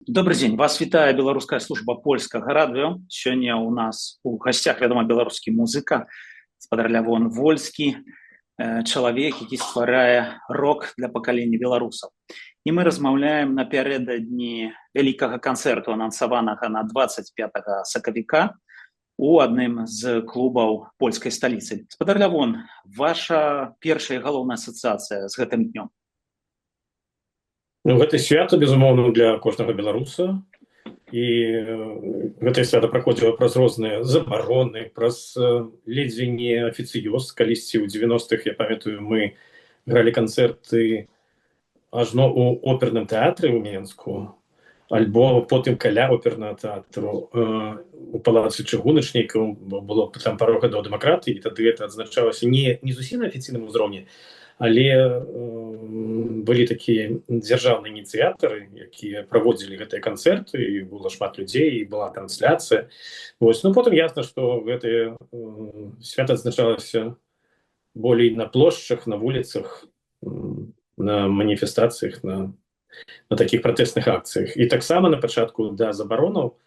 Добрый дзень, вас вітае беларуская служба польскага радыё. Сёння ў нас у гасцях, вядома, беларускі музыка спадар Лявон Вольскі, чалавек, які стварае рок для пакалення беларусаў. І мы размаўляем напярэдадні вялікага канцэрту, анансаванага на 25 сакавіка у адным з клубаў польскай сталіцы. Спадар Лявон, ваша першая і галоўная асацыяцыя з гэтым днём? Ну, гэта свята, безумоўна, для кожнага беларуса. І гэтае свята праходзіла праз розныя забароны, праз ледзьве не афіцыёз. Калісьці ў 90-х, я памятаю, мы гралі канцэрты ажно ў оперным тэатры ў Менску, альбо потым каля опернага тэатру у палацы чыгуначнікаў, бо было там пару гадоў дэмакратыі, і тады гэта адзначалася не зусім на афіцыйным узроўні, але былі такія дзяржаўныя ініцыятары, якія праводзілі гэтыя канцэрты, і было шмат людзей, і была трансляцыя. Вось. Ну, потым ясна, што гэтае свята адзначалася болей на плошчах, на вуліцах, на маніфестацыях, на такіх пратэсных акцыях. І таксама на пачатку да забаронаў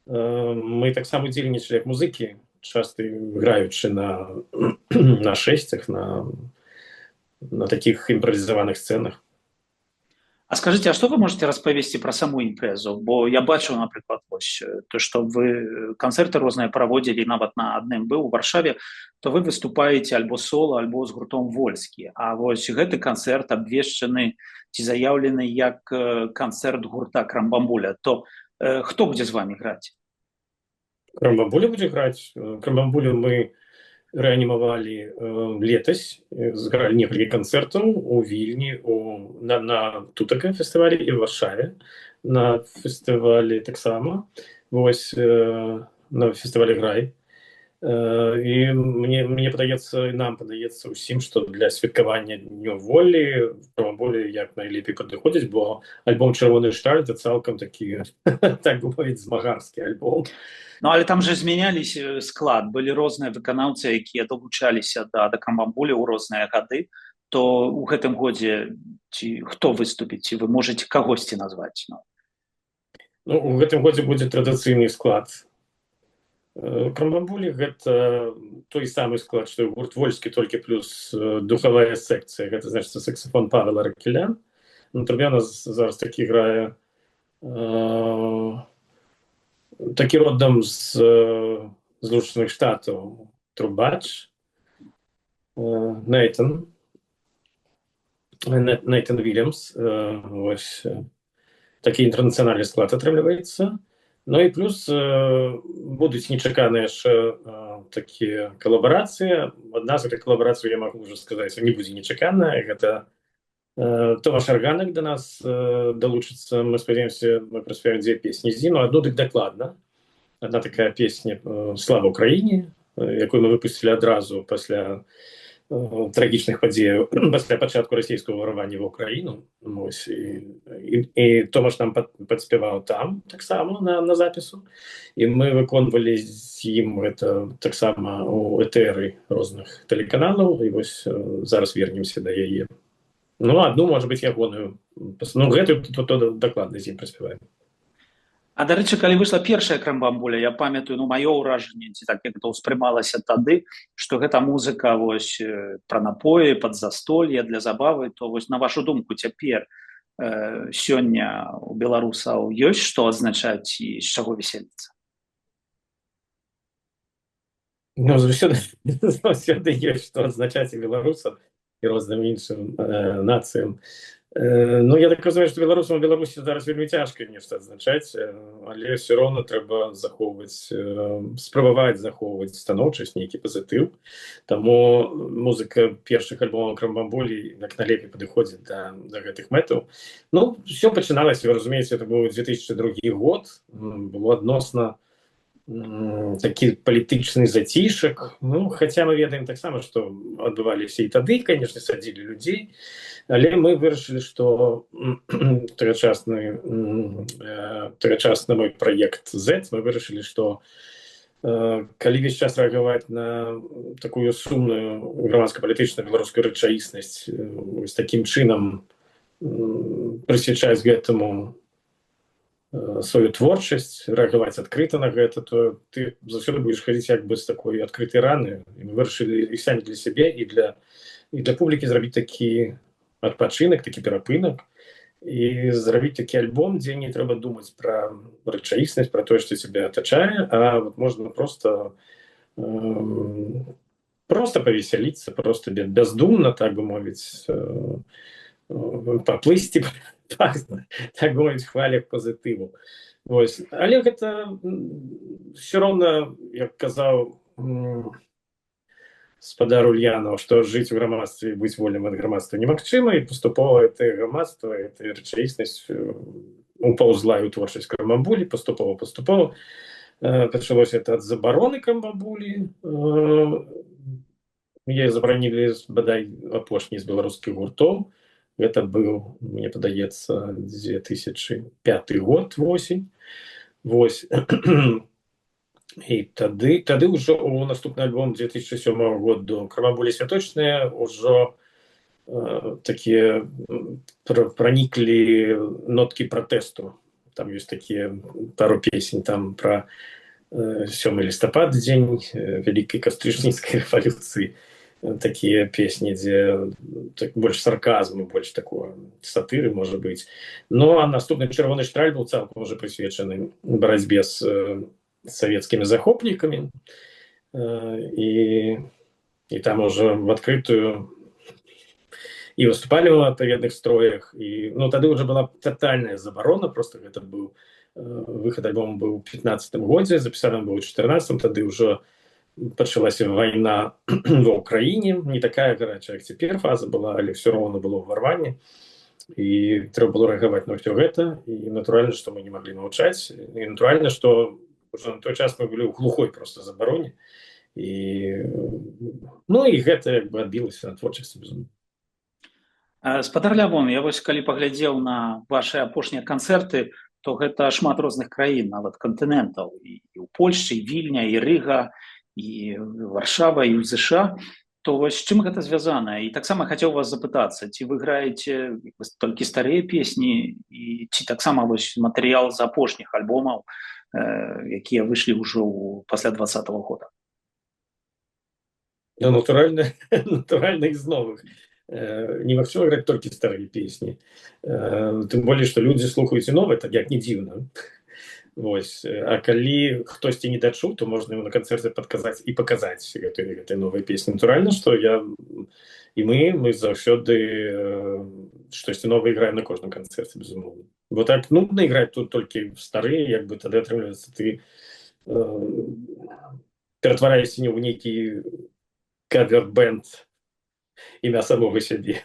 мы таксама удзельнічалі як музыкі, часта граючы на шэсцях, на таких імправізаваных сцэнах. А скажите, а что вы можете распавесці пра саму імпрэзу? Бо я бачыў, напрыклад, вось, то, што вы канцэрты розныя праводзілі, нават на адным быў у Варшаве, то вы выступаеце альбо сола, альбо з гуртом Вольскі. А вось гэты канцэрт абвешчаны ці заяўлены як канцэрт гурта Крамбамбуля. То хто будзе з вами граць? Крамбамбуля будзе граць. Крамбамбулю мы рэанімавалі летась, згралі некалькі канцэртаў у Вільні, на тутака фестывалі і ў Варшаве, на фестывалі таксама, вось, на фестывалі Грай. І мне падаецца, і нам падаецца ўсім, што для святкавання Дню волі Крамбамбулі як найлепей падыходзіць, бо альбом «Чырвоны шталь» — это цалкам такі, так мовіць, змагарскі альбом. Ну, але там же змяняліся склад, былі розныя выканаўцы, якія далучаліся да Крамбамбуля ў розныя гады. То ў гэтым годзе ці хто выступіць, ці вы можаце кагосьці назваць? Ну, у гэтым годзе будзе традыцыйны склад. Крамбамбулі — гэта той самы склад, што гурт Вольскі, толькі плюс духавая секцыя. Гэта, значыць, саксафон Павел Ракелян. На трубе у нас зараз такі грае такі родам з Злучаных Штатаў трубач Нейтан Вільямс. Вось такі інтэрнацыянальны склад атрымліваецца. Ну і плюс будуць нечаканыя яшчэ такія калабарацыі. Адна з гэтых калабарацый, я магу ўжо сказаць, не будзе нечаканая. Гэта Томаш Арганак да нас далучыцца. Мы спадзяёмся, мы праспяваем 2 песні з ім, адну дык дакладна. Одна такая песня «Слава Украине», якую мы выпустили адразу пасля трагічных падзеяў, пасля пачатку расійскага ўварвання в Украіну. І Томаш нам падспяваў там таксама на запісу. І мы выконвалі з ім гэта таксама у этэры розных тэлеканалаў. І вось зараз вернемся да яе. Ну, одну, можа быць, ягоную. Ну, гэтую дакладна з ім праспяваем. А, дарэчы, калі выйшла першая Крамбамбуля, я памятаю, маё ўражанне, ці так як гэта ўспрымалася тады, што гэта музыка вось пра напоі, пад застолье, для забавы, то вось на вашу думку цяпер сёння у беларусаў ёсць што адзначаць і з чаго весельіцца? Ну, заўсёды ёсць што адзначаць і беларусам, і розным іншым нацыям. Ну, я так разумею, што беларусам у Беларусі зараз вельмі цяжка нешта адзначаць, але ўсё роўна трэба спрабаваць захоўваць станоўчасць, нейкі пазітыў. Таму музыка першых альбомаў Крамбамбулі як найлепей падыходзіць да гэтых мэтаў. Ну, ўсё пачыналася, вы разумееце, это быў 2002 год, было адносна такі палітычны зацішак. Ну, хаця мы ведаем таксама, што адбываліся і тады, канешне, садзілі людзей, але мы вырашылі, што тагачасны мой праект Z, мы вырашылі, што калі весь час рэагаваць на такую сумную грамадска-палітычную беларускую рэчаіснасць, з такім чынам прысвячаць гэтаму сваю творчасць, рэагаваць адкрыта на гэта, то ты заўсёды будзеш хадзіць як бы з такой адкрытай раны. І мы вырашылі і самі для сябе і для публікі зрабіць такі адпачынак, такі перапынак і зрабіць такі альбом, дзе не трэба думаць пра рэчаіснасць, пра тое, што цябе атачае, а вот можна просто павесяліцца, просто бяздумна, так бы мовіць, паплысці, так бы мовіць, хвалях пазітыву. Вось. Але гэта все роўна, як казаў спадар Ульянаў, што жыць у грамадстве і быць вольным ад грамадства немагчыма, і паступова гэтае грамадства, гэтая рэчаіснасць упаўзла ў творчасць Камбамбулі, паступова пачалося это ад забароны Камбамбулі. Яе забаранілі, бадай, апошні з беларускіх гуртоў. Гэта быў, мне падаецца, 2005 год, восень. Вось. І тады ўжо у наступны альбом 2007 году Камбамбулі святочныя ўжо такія праніклі ноткі пратэсту. Там ёсць такія пару песень там пра 7 лістапад, дзень вялікай кастрычніцкай рэвалюцыі. Такія песні, дзе больш сарказму, больш такого сатыры, можа быць. Ну, а наступны «Чырвоны штраль» быў цалкам уже прысвечаны барацьбе з савецкімі захопнікамі. І там уже в адкрытую і выступалі ў адпаведных строях. І, ну, тады уже была тотальная забарона, просто гэта быў выхад альбома быў у 2015 годзе, запісаны быў у 2014, тады ўжо пачалася вайна ва ўкраіне, не такая гарачая, як цяпер фаза была, але все роўна было ўварванне. І трэба было рэагаваць на ўсё гэта. І натуральна, што мы не маглі маўчаць. І натуральна, што уже на той час мы былі ў глухой просто забароне. Ну і гэта як бы адбілася на творчасці, безумоўна. Спадар Лявон, я вось калі паглядзеў на вашы апошнія канцэрты, то гэта шмат розных краін, нават кантынентаў. І ў Польшчы, і Вільня, і Рыга, і Варшава, і ў ЗША. То вось з чым гэта звязана? І таксама хацеў вас запытацца, ці вы граеце толькі старыя песні, і ці таксама вось матэрыял з апошніх альбомаў, якія выйшлі ўжо пасля 2020 года? Ну, натуральна, з новых. Немагчыма граць толькі старыя песні. Тым болей, што людзі слухаюць і новыя, так як не дзіўна. Вось. А калі хтосьці не дачуў, то можна ему на канцэрце падказаць і паказаць гэтай новай песні. Натуральна, што мы заўсёды штосьці новае іграем на кожным канцэрце, безумоўна. Бо так нудна іграць тут толькі старыя, як бы тады атрымліваецца, ты ператвараешся не ў нейкі кавер-бэнд імя самога сябе.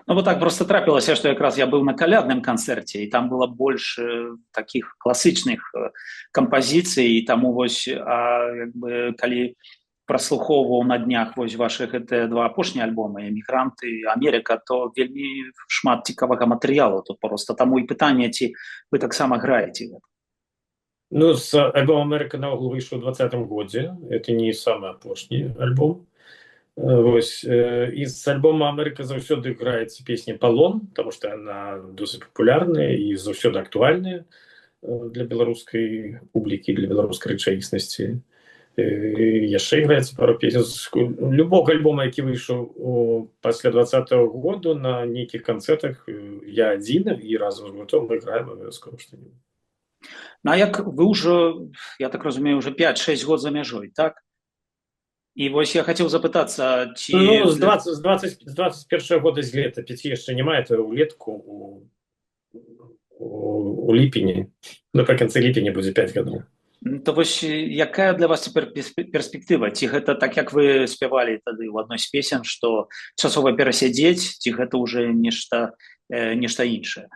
Ну, вот так просто трапілася, што якраз я быў на калядным канцэрце, і там было больш такіх класычных кампазіцый, і таму вось, як бы, калі праслухоўваў на днях вось вашы гэтыя два апошнія альбомы «Эмігранты» і «Амерыка», то вельмі шмат цікавага матэрыялу. Тут просто таму і пытанне, ці вы таксама граеце гэта? Ну, з альбом «Амерыка» наогул выйшаў у 2020 годзе. Это не самы апошні альбом. Вось. І з альбома «Амерыка» заўсёды граецца песня «Палон», потому што яна досыць папулярная і заўсёды актуальная для беларускай публікі, для беларускай рэчаіснасці. Яшчэ іграецца пару песень. Любога альбома, які выйшаў пасля 2020 году на нейкіх канцэртах, я адзін і разам з гуртом мы граем абавязкова што-небудзь. Ну, а як вы ўжо, я так разумею, уже 5-6 год за мяжой, так? І вось я хацеў запытацца, ці... Ну, з 21 года з летапіці яшчэ няма, это ўлетку у ліпені. Напрыканцы ліпеня будзе 5 гадоў. То вось якая для вас цяпер перспектыва? Ці гэта так, як вы спявалі тады ў адной з песен, што часова перасядзець, ці гэта ўжо нешта іншае?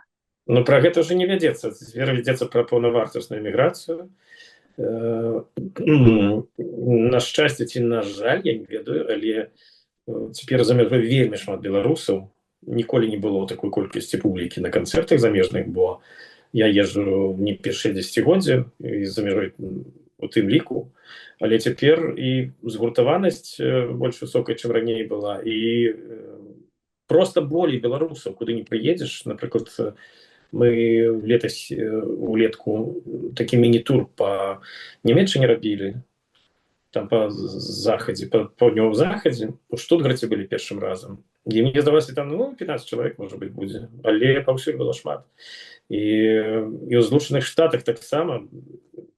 Ну, пра гэта ўжо не вядзецца. Цяпер вядзецца пра паўнавартасную эміграцыю. На шчасце ці на жаль, я не ведаю, але цяпер за мяжой вельмі шмат беларусаў. Ніколі не было такой колькасці публікі на канцэртах замежных, бо я езджу не першыя дзесяцігоддзі і за мяжой у тым ліку, але цяпер і згуртаванасць больш высокая, чым раней была, і проста болей беларусаў, куды не прыедзеш. Напрыклад, Мы летась улетку такі міні-тур па Нямецчыне рабілі, там па захадзе, па паўднёвым захадзе. У Штутгарце былі першым разам. І мне здавалася, там, ну, 15 чалавек, можа быць, будзе. Але паўсюль было шмат. І ў Злучаных Штатах таксама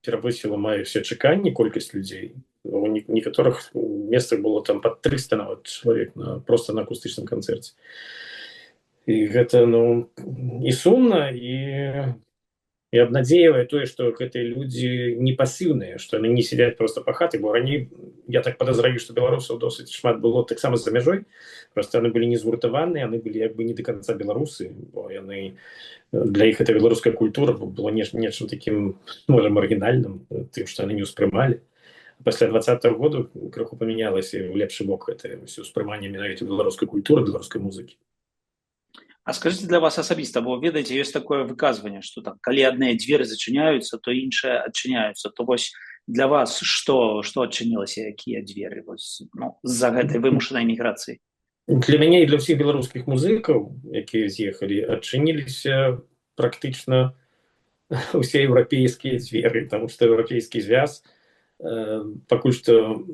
перавысіла мае ўсе чаканні колькасць людзей. У некаторых месцах было там пад 300 нават чалавек проста на акустычным канцэрце. І гэта, ну, і сумна, і абнадзейвае тое, што гэтыя людзі не пасіўныя, што яны не сядзяць проста па хаты, бо раней, я так падазраю, што беларусаў досыць шмат было таксама за мяжой, проста яны былі не згуртаваныя, яны былі як бы не да канца беларусы, бо яны, для іх эта беларуская культура была нечым такім, можа, маргінальным, тым, што яны не ўспрымалі. Пасля 20-го году крыху памянялася ў лепшы бок гэта ўсё ўспрыманне менавіта беларускай культуры, беларускай музыкі. А скажите, для вас асабіста, бо ведаеце, ёсць такое выказванне, што там калі адныя дзверы зачыняюцца, то іншыя адчыняюцца. То вось для вас што адчынілася, якія дзверы вось, ну, з-за гэтай вымушанай міграцыі? Для мяне і для ўсіх беларускіх музыкаў, якія з'ехалі, адчыніліся практычна ўсе еўрапейскія дзверы, таму што еўрапейскі звяз пакуль што,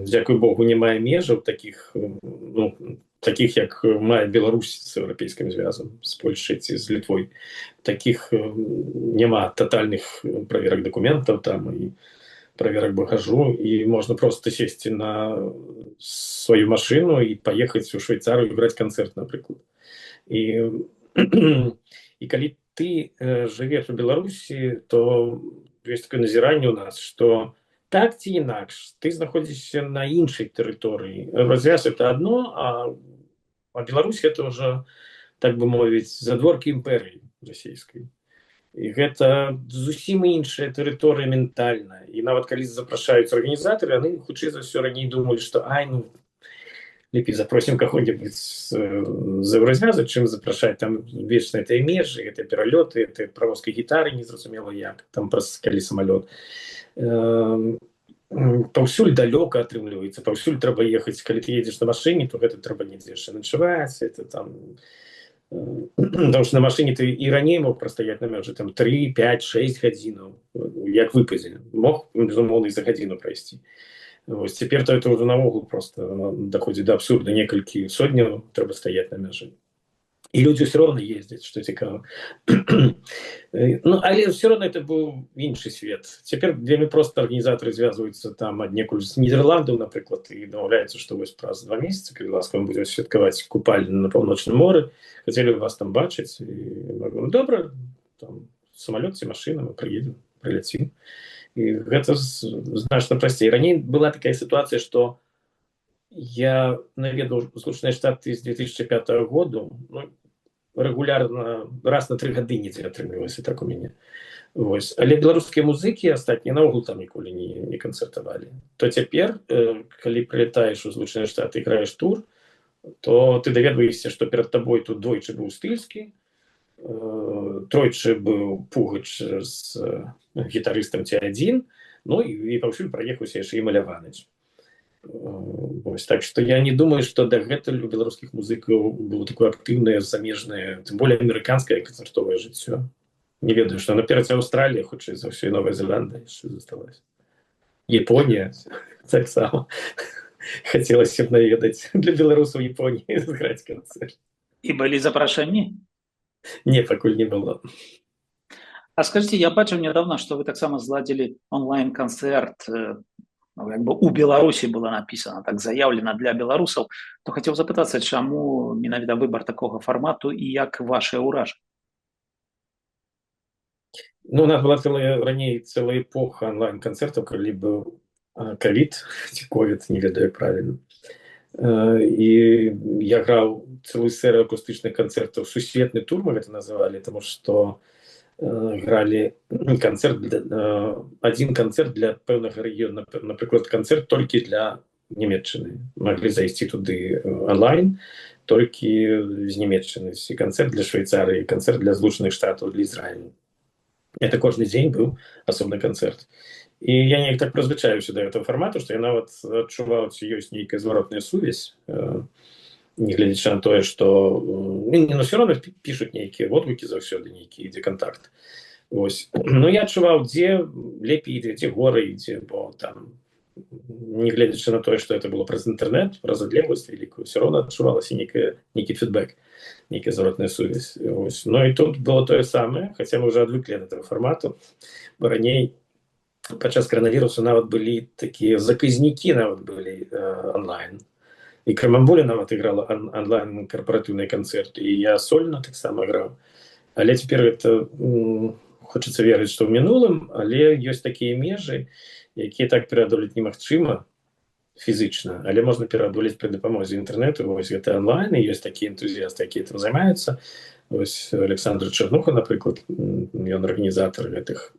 дзякуй Богу, не мае межаў такіх, ну, таких, як мае Беларусь з еўрапейскім звязам, з Польшай ці з Літвой. Такіх няма татальных праверак дакументаў там і праверак багажу, і можна проста сесці на сваю машыну і паехаць у Швейцарыю граць канцэрт, напрыклад. І калі ты жывеш у Беларусі, то ёсць такое назіранне ў нас, што так ці інакш, ты знаходзішся на іншай тэрыторыі. Развяз это одно, а Беларусь это ўжо, так бы мовіць, задворкі імперыі расійскай. І гэта зусім іншая тэрыторыя ментальна. І нават калі запрашаюць арганізатары, яны хутчэй за ўсё раней думалі, што ну, лепей запросім каго-небудзь з Еўразвяза, чым запрашаць там вечныя гэтыя межы, гэтыя пералёты, гэтыя правозкай гітары незразумела як, там праз калі самалёт. Паўсюль далёка атрымліваецца, паўсюль трэба ехаць, калі ты едзеш на машыне, то гэта трэба недзе яшчэ начаваць, это там, потому што на машыне ты і раней мог прастаяць на мяжы там 3, 5, 6 гадзінаў, як выпадзе, мог, безумоўна, і за гадзіну прайсці. Вось цяпер то это ўжо наогул проста даходзіць да абсурда, некалькі сотняў трэба стаяць на мяжы. І людзі ўсё роўна ездзяць, што цікава. Ну, але ўсё роўна это быў іншы свет. Цяпер вельмі проста арганізатары звязваюцца там аднекуль з Нідерландаў, напрыклад, і дамаўляюцца, што вось праз 2 месяцы, калі ласка, мы будзем святкаваць купальню на паўночным моры, хацелі вас там бачыць. І ну, добра, там самалёт ці машына, мы прыедзем, прыляцім. І гэта значна прасцей. Раней была такая сітуацыя, што я наведаў Злучаныя Штаты з 2005 году, ну, регулярно, раз на 3 гады недзе атрымлівалася так у мяне. Вось. Але беларускія музыкі астатнія наогул там ніколі не канцэртавалі. То цяпер, калі прылетаеш у Злучаныя Штаты і граеш тур, то ты даведваешся, што перад табой тут двойчы быў Стыльскі, тройчы быў Пугач з гітарыстам ці адзін, ну і паўсюль праехаўся яшчэ і Маляваныч. Вось, так што я не думаю, што дагэтуль у беларускіх музыкаў было такое актыўнае замежнае, тым более амерыканскае канцэртовае жыццё. Не ведаю, што наперадзе Аўстралія, хутчэй за ўсё, і Новая Зеландыя яшчэ засталася. Японія таксама. Хацелася б наведаць для беларусаў Японіі зграць канцэрт. І былі запрашэнні? Не, пакуль не было. А скажите, я бачыў нядаўна, што вы таксама зладзілі онлайн-канцэрт, як бы у Беларусі было напісана, так заяўлена для беларусаў, то хацеў запытацца, чаму менавіта выбар такога фармату і як вашыя ўражанні? Ну, у нас была раней цэлая эпоха онлайн-канцэртаў, калі быў ковід, ці ковід, не ведаю правильно. І я граў цэлую серыю акустычных канцэртаў, сусветны тур мы гэта называлі, таму што гралі канцэрт, адзін канцэрт для пэўнага рэгіёна, напрыклад, канцэрт толькі для Нямецчыны. Маглі зайсці туды онлайн, толькі з Нямецчыны. І канцэрт для Швейцарыі, канцэрт для Злучаных Штатаў, для Ізраілю. Это кожны дзень быў асобны канцэрт. І я неяк так прызвычаюся да гэтага фармату, што я нават адчуваў, ці ёсць нейкая зваротная сувязь нягледзячы на тое, што все роўна пішуць нейкія водгукі заўсёды, нейкі ідзе кантакт. Вось. Ну я адчуваў, дзе лепей ідзе, дзе горай ідзе, бо там, нягледзячы на тое, што это было праз інтэрнэт, праз адлегласць вялікую, все роўна адчувалася нейкі фідбэк, нейкая зваротная сувязь. Вось. Ну і тут было тое самае, хаця мы ўжо адвыклі ад этого фармату, бо раней падчас каранавірусу нават былі такія заказнікі, нават былі онлайн. І Крамамбуля нават іграла онлайн карпаратыўныя канцэрты, і я сольна таксама граў. Але цяпер гэта хочацца верыць, што ў мінулым, але ёсць такія межы, якія так пераадолець немагчыма фізычна, але можна пераадолець пры дапамозе інтэрнэту. Вось гэта онлайн, і ёсць такія энтузіасты, якія там займаюцца. Вось Александр Чарнуха, напрыклад, ён арганізатар гэтых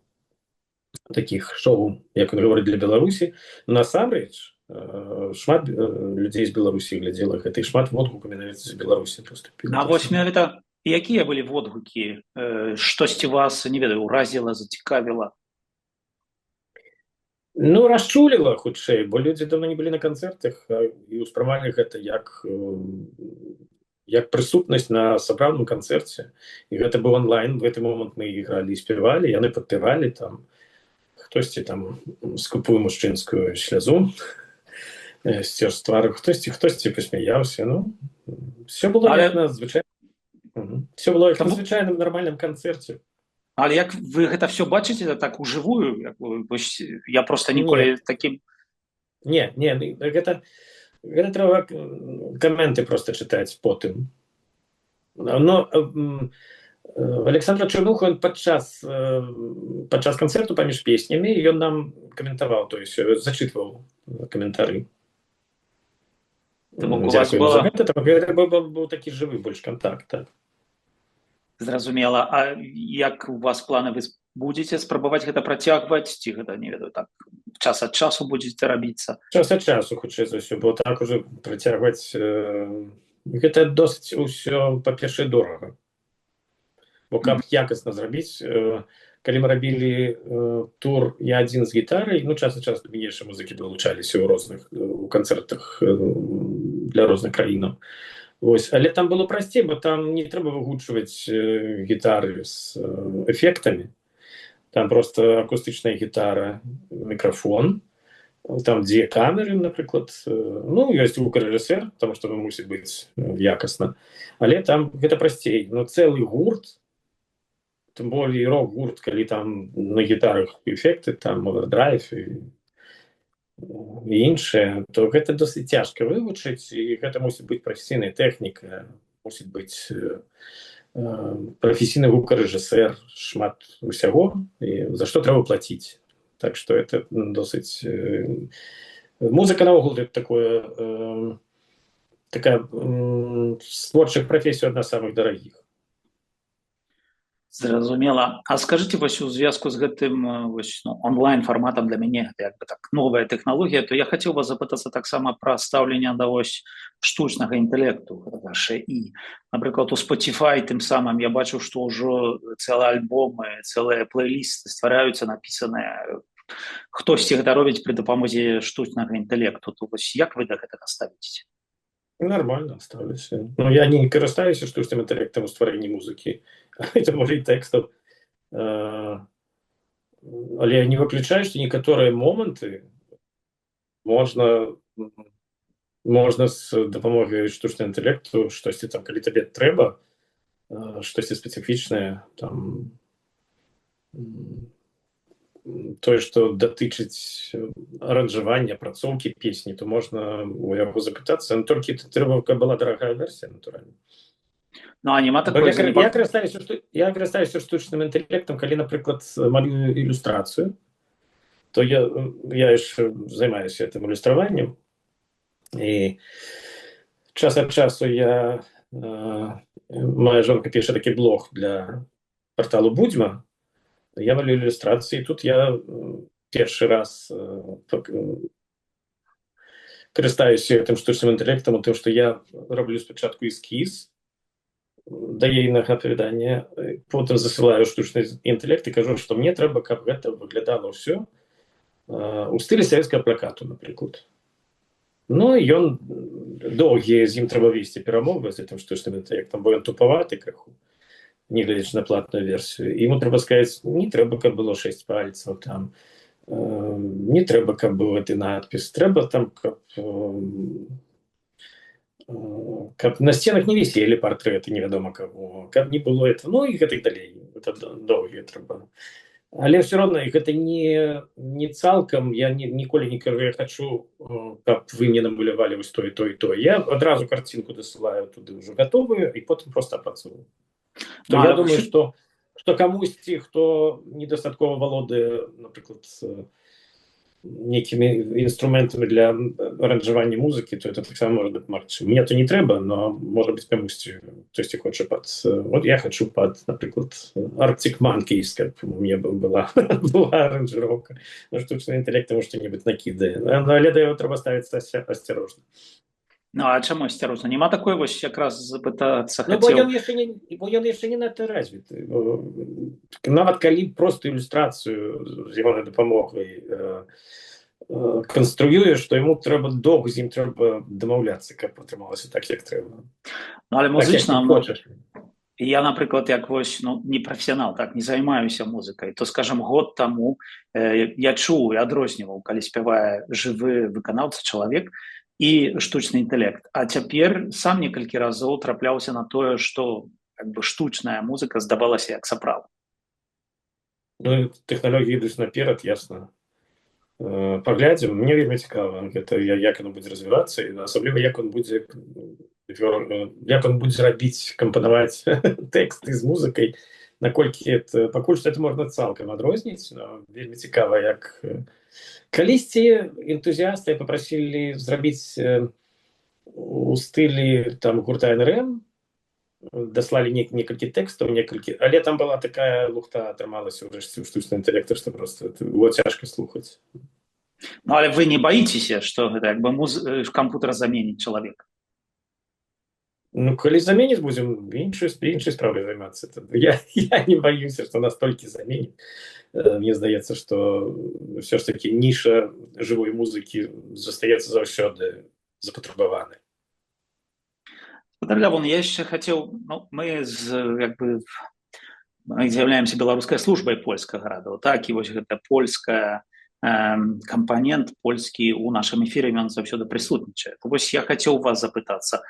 такіх шоу, як он гаворыць, для Беларусі. Насамрэч, шмат людзей з Беларусі глядзела гэта, і шмат водгукаў менавіта з Беларусі поступіла. А вось менавіта якія былі водгукі? Штосьці вас, не ведаю, уразіла, зацікавіла? Ну, расчуліла хутчэй, бо людзі давно не былі на канцэртах і ўспрымалі гэта як прысутнасць на сапраўдным канцэрце. І гэта быў онлайн, в гэты момант мы ігралі і спявалі, яны падпявалі там, хтосьці там скупую мужчынскую слязу сцер з твару, хтосьці пасмяяўся. Ну, все было як на звычайным, все было як на звычайным нармальным канцэрце. Але як вы гэта все бачыце так ужывую? Я просто ніколі такім... Не, гэта трэба каменты просто чытаць потым. Но Александр Чарнуха, он падчас канцэрту паміж песнямі, ён нам каментаваў, то есть зачытваў каментары. Гэта быў такі жывы больш кантакт, так. Зразумела. А як у вас планы, вы будзеце спрабаваць гэта працягваць, ці гэта, не ведаю, так час ад часу будзеце рабіцца? Час ад часу, хутчэй за ўсё, бо так уже працягваць гэта досыць усё, па-першае, дорага. Бо каб якасна зрабіць, калі мы рабілі тур «Я адзін з гітарай», ну час ад часу іншыя музыкі далучаліся у канцэртах для розных краінаў. Вось. Але там было прасцей, бо там не трэба выгучваць гітары з эфектамі. Там просто акустычная гітара, мікрафон, там дзве камеры, напрыклад. Ну, ёсць гукарэжысэр, таму што мусіць быць якасна. Але там гэта прасцей. Но цэлы гурт, тым болей рок-гурт, калі там на гітарах эфекты, там овердрайв і іншае, то гэта досыць цяжка вывучыць, і гэта мусіць быць прафесійная тэхніка, мусіць быць прафесійны гукарэжысэр, шмат усяго, і за што трэба плаціць. Так што это досыць... Музыка наогул такая з творчых прафесій адна з самых дарагіх. Зразумела. А скажыце, вось у звязку з гэтым онлайн-фарматам, для мяне гэта як бы так новая тэхналогія, то я хацеў вас запытацца таксама пра стаўленне да вось штучнага інтэлекту, ШИ. Напрыклад, у Spotify тым самым я бачыў, што ўжо цэлыя альбомы, цэлыя плейлісты ствараюцца, напісаныя, хтосьці гэта робіць пры дапамозе штучнага інтэлекту. То вось як вы да гэтага ставіцеся? Нормально ставлюся. Ну, я не карыстаюся штучным інтэлектам у стварэнні музыкі, это можа і тэкстаў. Але я не выключаю, што некаторыя моманты можна з дапамогай штучнага інтэлекту штосьці там, калі табе трэба, штосьці спецыфічнае, там тое, што датычыць аранжавання, апрацоўкі песні, то можна у яго запытацца, но толькі трэба, каб была дарагая версія, натуральна. Ну, а нема такой... Я карыстаюся штучным інтэлектам, калі, напрыклад, малюю ілюстрацыю, то я яшчэ займаюся гэтым ілюстраваннем, і час ад часу моя жонка піша такі блог для порталу Будзьма, я малюю ілюстрацыі, тут я першы раз карыстаюся гэтым штучным інтэлектам, тым, што я раблю спачатку эскіз да ейнага апавядання, потым засылаю штучны інтэлект і кажу, што мне трэба, каб гэта выглядала ўсё у стылі савецкага плакату, напрыклад. Ну і ён доўгія з ім трэба весці перамовы з гэтым штучным інтэлектам, бо ён тупаваты крыху, не гледзячы на платную версію. Ему трэба сказаць, не трэба, каб было 6 пальцаў там, не трэба, каб быў гэты надпіс, трэба там, каб на сценах не віселі партрэты невядома каго, каб не было это, ну і гэтак далей, это доўгія трэба. Але все равно гэта не цалкам, я ніколі не кажу, я хочу, каб вы мне намалявалі вось то і то і то. Я адразу карцінку дасылаю туды ўжо гатовую і потым просто апрацую. Ну, Я думаю, што камусьці, хто недастаткова валодае, напрыклад, нейкімі інструментамі для аранжавання музыкі, то это таксама можа дапамагчы. Мне то не трэба, но можа быць камусьці, хтосьці хоча пад... Вот я хочу пад, напрыклад, Arctic Monkeys, каб у мяне была аранжыроўка. Ну, штучны інтэлект таму што-небудзь накідае. Але да яго трэба ставіцца асцярожна. Ну, а чаму асцярожна? Нема такой вось якраз запытацца хацеў? Бо ён яшчэ не надта развіты. Нават калі просто ілюстрацыю з ягонай дапамогай канструюеш, што яму трэба доўга з ім трэба дамаўляцца, каб атрымалася так, як трэба. Ну, але музычна... Я, напрыклад, як вось, не прафесіянал, так, не займаюся музыкай, то, скажам, год таму я чуў і адрозніваў, калі спявае жывы выканаўца, чалавек, і штучны інтэлект. А цяпер сам некалькі разоў трапляўся на тое, што штучная музыка здавалася як сапраўдная. Ну, тэхналогіі ідуць наперад, ясна. Паглядзім, мне вельмі цікава, як яно будзе развівацца, і асабліва як он будзе рабіць, кампанаваць тэксты з музыкай, наколькі пакуль што это можна цалкам адрозніць, но вельмі цікава, як... Калісьці энтузіасты папрасілі зрабіць у стылі там гурта НРМ, даслалі некалькі тэкстаў, але там была такая лухта, атрымалася ўрэшце ў штучным інтэлекце, што проста было цяжка слухаць. Ну, але вы не баіцеся, што гэта кампутер заменіць чалавека? Ну, калі заменіць, будзем іншай справай займацца. Я не баюся, што нас толькі заменіць. Мне здаецца, што ўсё ж такі ніша жывой музыкі застаецца заўсёды запатрабаванай. Спадар Лявон, я яшчэ хацеў, мы з'яўляемся беларускай службай польскага радыё, так, і вось гэта польская кампанент польскі ў нашым эфіры, ён заўсёды прысутнічае. Вось я хацеў вас запытацца,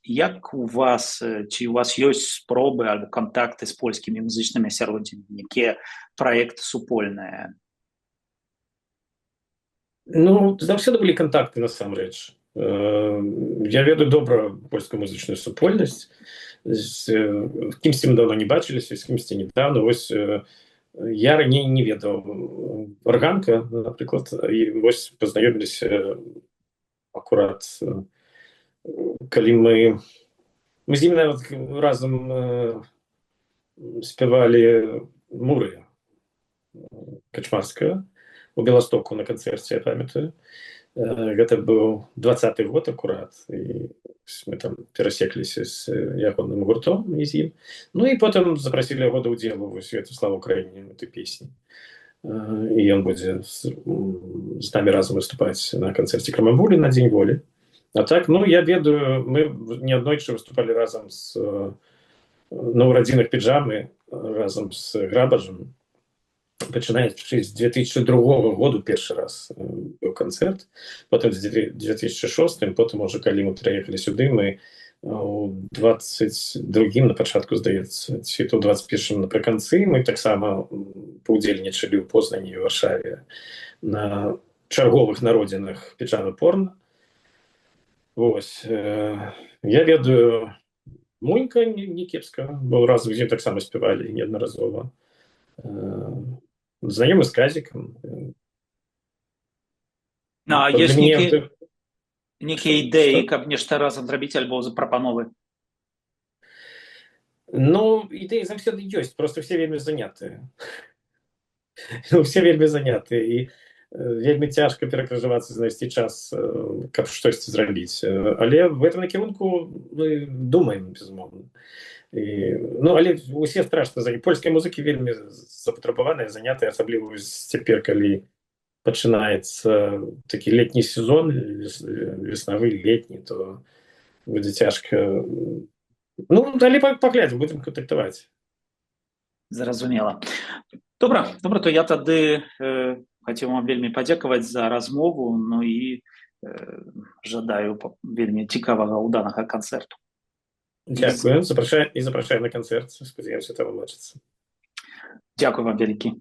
як у вас, ці у вас ёсць спробы альбо кантакты з польскімі музычнымі асяроддзямі, якія праекты супольныя? Ну, заўсёды былі кантакты, насамрэч. Я ведаю добра польскую музычную супольнасць, з кімсьці мы даўно не бачыліся, з кімсьці недавно. Вось я раней не ведаў Варганка, напрыклад, і вось пазнаёміліся акурат, калі мы з ім нават разам спявалі «Муры» Качмарская у Беластоку на канцэрце, я памятаю. Гэта быў 20-й год акурат, і мы там перасекліся з ягоным гуртом і з ім. Ну і потым запрасілі яго да ўдзелу ў «Свету слава Украіне» гэтай песні. І ён будзе з намі разам выступаць на канцэрце Крамамбулі на Дзень волі. А так, я ведаю, мы неаднойчы выступалі разам у радзінах піджамы, разам з Грабажам. Пачынаючы з 2002 году першы раз быў канцэрт, потым з 2006, потым уже калі мы прыехалі сюды, мы у 22-м на пачатку, здаецца, ці то ў 21-м напрыканцы, мы таксама паўдзельнічалі ў Познані і Варшаве на чарговых народзінах піджамы порно. Вось. Я ведаю Мунька не кепска, бо разам з ім таксама спявалі неаднаразова. Знаёмы з Казікам. А ёсць нейкія ідэі, каб нешта разам зрабіць альбо прапановы? Ну, ідэі заўсёды ёсць, проста все вельмі занятыя. Все вельмі занятыя, і вельмі цяжка перакрыжавацца, знайсці час, каб штосьці зрабіць. Але в этом накірунку мы думаем, безумоўна. Але усе страшна заняты. Польскія музыкі вельмі запатрабаваныя, занятыя, асабліва цяпер, калі пачынаецца такі летні сезон, веснавы, летні, то будзе цяжка. Ну, далей паглядзім, будзем кантактаваць. Зразумела. Добра, то я тады хацеў вам вельмі падзякаваць за размову, ну і жадаю вельмі цікавага ўданага канцэрту. Дзякую, запрашаем на канцэрт, спадзяёмся там убачыцца. Дзякуй вам вялікі.